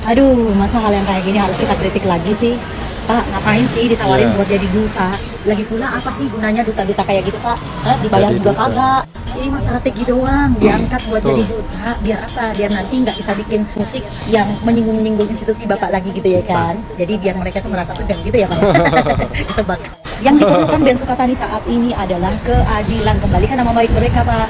Aduh, masa hal yang kayak gini harus kita kritik lagi sih? Pak, ngapain sih ditawarin buat jadi duta? Lagi pula apa sih gunanya duta-duta kayak gitu, Pak? Dibayar Jadi juga duta. kagak. Ini mah strategi doang, diangkat buat jadi duta. Biar apa? Biar nanti nggak bisa bikin musik yang menyinggung-menyinggung institusi Bapak lagi gitu ya kan? Jadi biar mereka tuh merasa segan gitu ya, Pak. Ketebak. Yang diperlukan Ben Sukatani saat ini adalah keadilan, kembalikan nama baik mereka, Pak.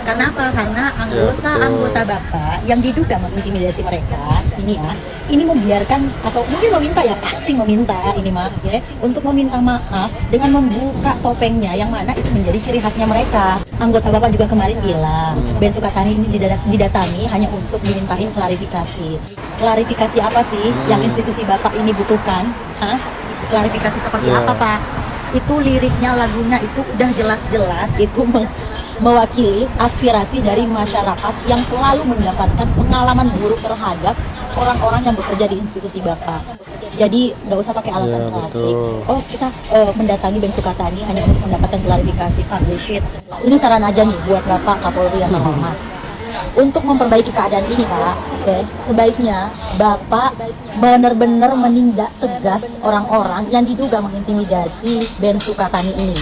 Kenapa? Karena anggota-anggota Bapak yang diduga mengintimidasi mereka ini ya, ini membiarkan atau mungkin meminta ya, pasti meminta ini mah ya, untuk meminta maaf dengan membuka topengnya yang mana itu menjadi ciri khasnya mereka. Anggota Bapak juga kemarin bilang Ben Sukatani ini didatangi hanya untuk dimintain klarifikasi. Klarifikasi apa sih yang institusi Bapak ini butuhkan? Klarifikasi seperti apa, Pak? Itu liriknya, lagunya itu udah jelas-jelas itu mewakili aspirasi dari masyarakat yang selalu mendapatkan pengalaman buruk terhadap orang-orang yang bekerja di institusi Bapak. Jadi nggak usah pakai alasan klasik. Oh, kita mendatangi Ben Sukatani hanya untuk mendapatkan klarifikasi. Pak, bullshit. Ini saran aja nih buat Bapak Kapolri yang terhormat. Untuk memperbaiki keadaan ini, Pak, sebaiknya Bapak benar-benar menindak tegas orang-orang yang diduga mengintimidasi Ben Sukatani ini.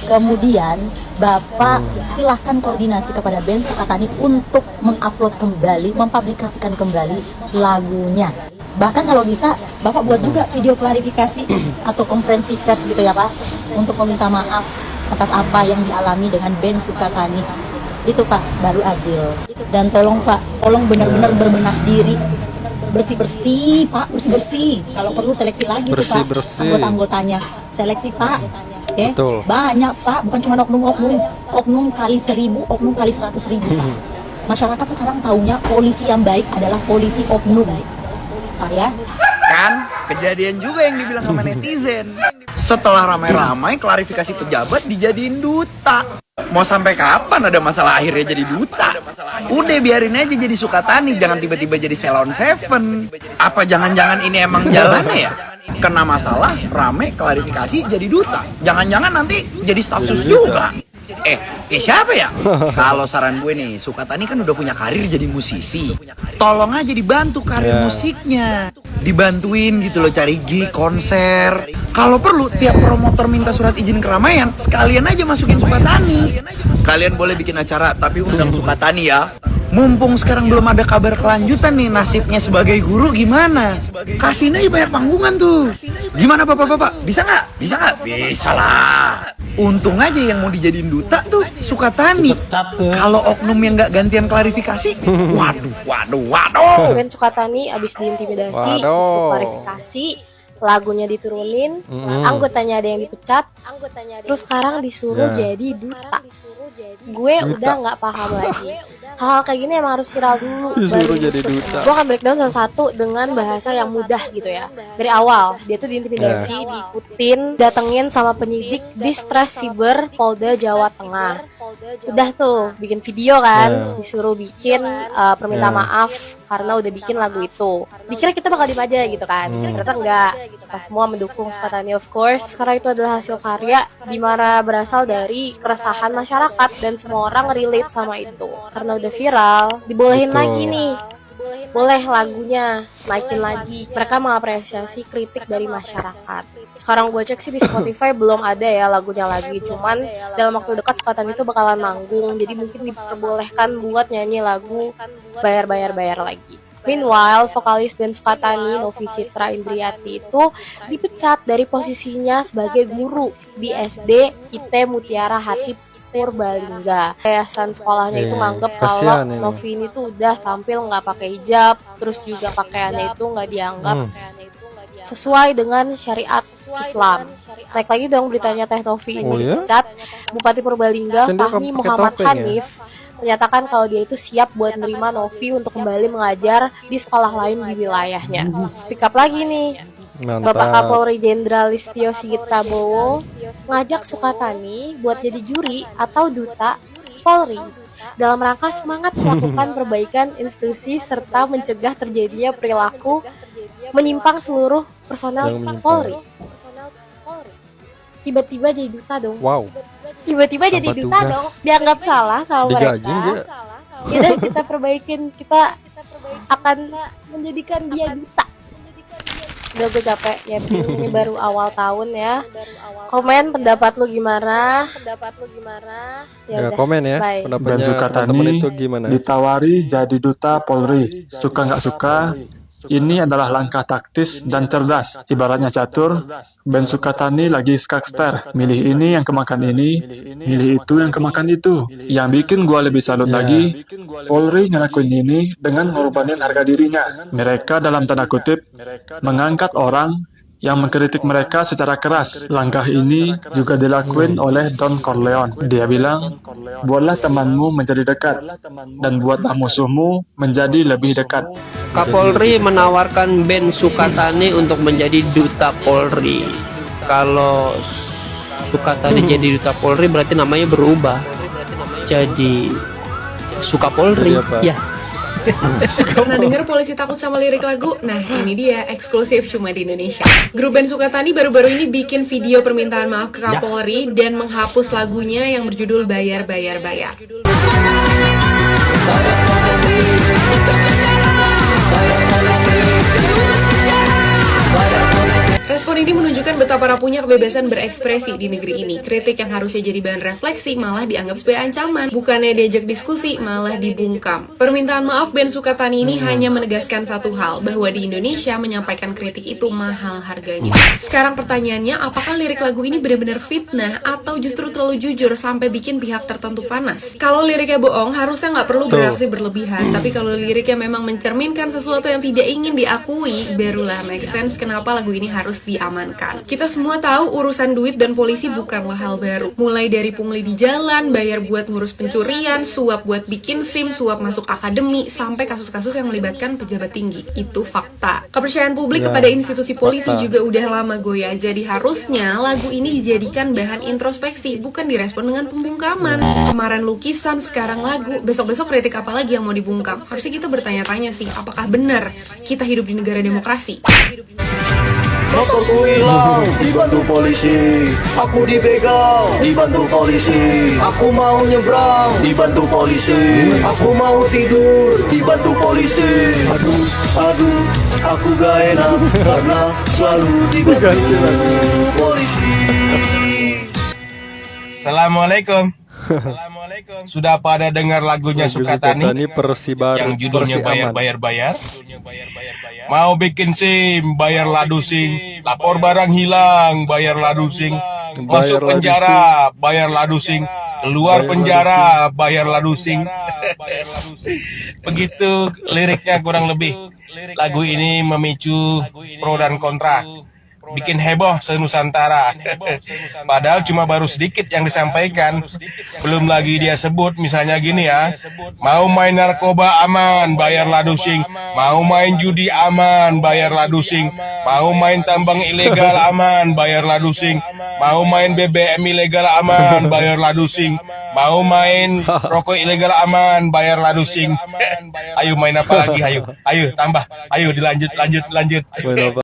Kemudian Bapak silahkan koordinasi kepada Ben Sukatani untuk mengupload kembali, mempublikasikan kembali lagunya. Bahkan kalau bisa Bapak buat juga video klarifikasi atau konferensi pers gitu ya, Pak, untuk meminta maaf atas apa yang dialami dengan Ben Sukatani. Itu, Pak, baru adil. Dan tolong, Pak, tolong benar-benar berbenah diri, bersih-bersih, Pak, bersih-bersih. Kalau perlu seleksi lagi tuh, Pak, anggota-anggotanya. Seleksi, Pak. Banyak, Pak, bukan cuma oknum kali 1000, oknum kali 100.000, Pak. Masyarakat sekarang taunya polisi yang baik adalah polisi oknum. Saya Kan kejadian juga yang dibilang sama netizen. Setelah ramai-ramai klarifikasi pejabat dijadiin duta. Mau sampai kapan ada masalah akhirnya jadi duta? Udah biarin aja jadi Sukatani, jangan tiba-tiba jadi Ceylon Seven. Apa jangan-jangan ini emang jalannya ya? Kena masalah, rame, klarifikasi, jadi duta. Jangan-jangan nanti jadi staf sus juga. Siapa ya? Kalau saran gue nih, Sukatani kan udah punya karir jadi musisi. Tolong aja dibantu karir musiknya. Dibantuin gitu loh, cari gig, konser. Kalau perlu tiap promotor minta surat izin keramaian, sekalian aja masukin Sukatani. Kalian boleh bikin acara tapi undang Sukatani ya. Mumpung sekarang belum ada kabar kelanjutan nih, nasibnya sebagai guru gimana? Kasihin aja banyak panggungan tuh. Gimana bapak-bapak? Bisa nggak? Bisa nggak? Bisa lah. Untung aja yang mau dijadiin duta tuh Sukatani. Kalau oknum yang nggak gantian klarifikasi, waduh. Ben Sukatani abis diintimidasi, disuruh klarifikasi, lagunya diturunin, anggotanya ada yang dipecat, terus sekarang disuruh jadi duta. Gue udah nggak paham lagi. Hal-hal kayak gini emang harus viral dulu baru jadi duta. Gue akan breakdown satu-satu dengan bahasa yang mudah gitu ya. Dari awal dia tuh diintimidasi, diikutin, datengin sama penyidik di Stres Siber Polda Jawa Tengah. Udah tuh bikin video kan, disuruh bikin perminta maaf karena udah bikin lagu itu. Dikira kita bakal diem aja gitu kan, ternyata enggak. Kita semua mendukung Sukatani of course, karena itu adalah hasil karya dimana berasal dari keresahan masyarakat dan semua orang relate sama itu. Karena udah viral, dibolehin lagi nih. Boleh lagunya naikin lagi. Mereka mengapresiasi kritik dari masyarakat. Sekarang gue cek sih di Spotify belum ada ya lagunya lagi. Cuman dalam waktu dekat Sukatani itu bakalan manggung. Jadi mungkin diperbolehkan buat nyanyi lagu bayar lagi. Meanwhile, vokalis band Sukatani, Novi Citra Indriati itu dipecat dari posisinya sebagai guru di SD IT Mutiara Hati Purbalingga. Yayasan sekolahnya itu nganggep kalau Novi ini tuh udah tampil nggak pakai hijab, terus juga pakaiannya itu nggak dianggap sesuai dengan syariat Islam. Naik lagi dong beritanya Teh Novi ini dipecat. Bupati Purbalingga Fahmi Muhammad Hanif menyatakan kalau dia itu siap buat menerima Novi untuk kembali mengajar di sekolah lain di wilayahnya. Speak up lagi nih. Bapak Kapolri Jenderal Listio Sigit Prabowo ngajak Sukatani buat jadi juri atau duta Polri dalam rangka semangat melakukan perbaikan institusi serta mencegah terjadinya perilaku menyimpang seluruh personel Polri. Tiba-tiba jadi duta dong. Tiba-tiba jadi duta dong. Dianggap salah sama mereka. Yaudah kita perbaikin, kita akan menjadikan dia duta. Udah gue capek ya, ini baru awal tahun ya. Komen pendapat lu gimana? Ya, udah, komen ya bye. pendapatnya Ben Sukatani teman-teman itu gimana. ditawari jadi duta Polri. Suka nggak suka, ini adalah langkah taktis dan cerdas. Ibaratnya catur, Ben Sukatani lagi skakster. Milih ini yang kemakan ini, milih itu yang kemakan itu. Yang bikin gua lebih salut lagi, Polri ngelakuin ini dengan ngorbanin harga dirinya. Mereka dalam tanda kutip mengangkat orang yang mengkritik mereka secara keras. Langkah ini juga dilakuin oleh Don Corleone. Dia bilang, buatlah temanmu menjadi dekat, dan buatlah musuhmu menjadi lebih dekat. Kapolri menawarkan Ben Sukatani untuk menjadi duta Polri. Kalau Sukatani jadi duta Polri berarti namanya berubah jadi Suka Polri. Jadi apa? Ya. Pernah denger polisi takut sama lirik lagu? Nah, ini dia, eksklusif cuma di Indonesia. Grup band Sukatani baru-baru ini bikin video permintaan maaf ke Kapolri dan menghapus lagunya yang berjudul Bayar Bayar Bayar. Respon ini menunjukkan betapa rapuhnya kebebasan berekspresi di negeri ini. Kritik yang harusnya jadi bahan refleksi malah dianggap sebagai ancaman. Bukannya diajak diskusi, malah dibungkam. Permintaan maaf Ben Sukatani ini hanya menegaskan satu hal, bahwa di Indonesia menyampaikan kritik itu mahal harganya. Sekarang pertanyaannya, apakah lirik lagu ini benar-benar fitnah atau justru terlalu jujur sampai bikin pihak tertentu panas? Kalau liriknya bohong, harusnya nggak perlu bereaksi berlebihan. Tapi kalau liriknya memang mencerminkan sesuatu yang tidak ingin diakui, barulah make sense kenapa lagu ini harus diamankan. Kita semua tahu urusan duit dan polisi bukanlah hal baru. Mulai dari pungli di jalan, bayar buat ngurus pencurian, suap buat bikin SIM, suap masuk akademi, sampai kasus-kasus yang melibatkan pejabat tinggi. Itu fakta. Kepercayaan publik kepada institusi polisi juga udah lama goyah. Jadi harusnya lagu ini dijadikan bahan introspeksi, bukan direspon dengan pembungkaman. Kemarin lukisan, sekarang lagu, besok-besok kritik apa lagi yang mau dibungkam? Harusnya kita bertanya-tanya sih, apakah benar kita hidup di negara demokrasi? Motorku hilang, dibantu polisi. Aku dibegal, dibantu polisi. Aku mau nyebrang, dibantu polisi. Aku mau tidur, dibantu polisi. Aduh, aku gak enak karena selalu dibantu polisi. Assalamualaikum. Sudah pada dengar lagunya Sukatani Persibar yang judulnya Persi Aman. bayar-bayar? Mau bikin SIM, bayar ladusing. Lapor barang hilang, bayar ladusing. Masuk Bayar penjara, bayar ladusing. Keluar penjara, bayar ladusing. Begitu liriknya kurang lebih. Lagu ini memicu pro dan kontra, bikin heboh se-Nusantara. Padahal cuma baru sedikit yang disampaikan. Belum lagi dia sebut misalnya gini ya, mau main narkoba aman, bayar ladusing. Mau main judi aman, bayar ladusing. Mau main tambang ilegal aman, bayar ladusing. Mau main BBM ilegal aman, bayar ladusing. Mau main rokok ilegal aman, bayar ladusing. Ayo main apa lagi, ayo tambah, ayo dilanjut. Main apa?